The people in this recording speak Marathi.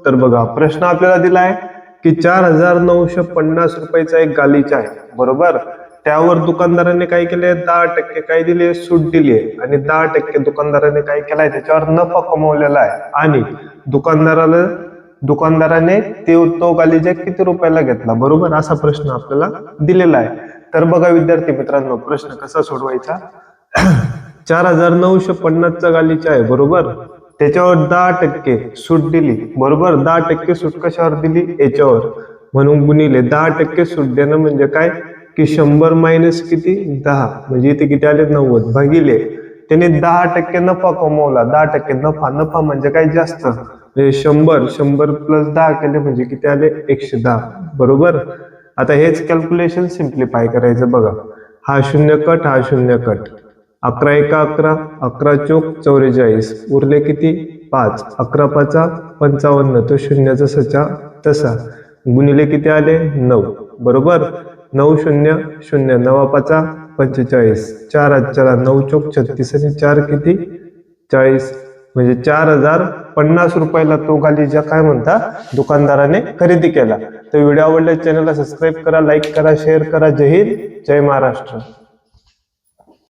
तर बघा प्रश्न आपल्याला दिला आहे की 4950 रुपयाचा एक गालिचा आहे, बरोबर. त्यावर दुकानदाराने काय केले, 10% काय दिले, सूट दिली आहे आणि 10% दुकानदाराने काय केलाय, त्याच्यावर नफा कमवलेला आहे आणि दुकानदाराने तो गालिचा किती रुपयाला घेतला, बरोबर. असा प्रश्न आपल्याला दिलेला आहे. तर बघा विद्यार्थी मित्रांनो, प्रश्न कसा सोडवायचा. 4950 चा गालिचा आहे, बरोबर. त्याच्यावर 10% सूट दिली, बरोबर. 10% सूट कशावर दिली, याच्यावर, म्हणून गुणिले 10% सूट देणं म्हणजे काय की 100 मायनस किती 10, म्हणजे इथे किती आले 90, भागिले त्याने 10% नफा कमवला. 10% नफा म्हणजे काय, जास्त, म्हणजे 100 प्लस 10 केले म्हणजे किती आले, 110, बरोबर. आता हेच कॅल्क्युलेशन सिम्प्लिफाय करायचं. बघा, हा शून्य कट, हा शून्य कट, 11 एका 11, 11 चोक 44, उरले किती 5, 11 पाचा 55, तो शून्याचा सचा तसा, गुणिले किती आले 9, बरोबर. 9 शून्य शून्य, 9 पाचा 45, 4 चला 9 चोक 36 आणि 4 किती 40, म्हणजे 4050 रुपयाला तो गालिचा काय म्हणता दुकानदाराने खरेदी केला. तर व्हिडिओ आवडल्यास चॅनलला सबस्क्राईब करा, लाईक करा, शेअर करा. जय हिंद, जय महाराष्ट्र.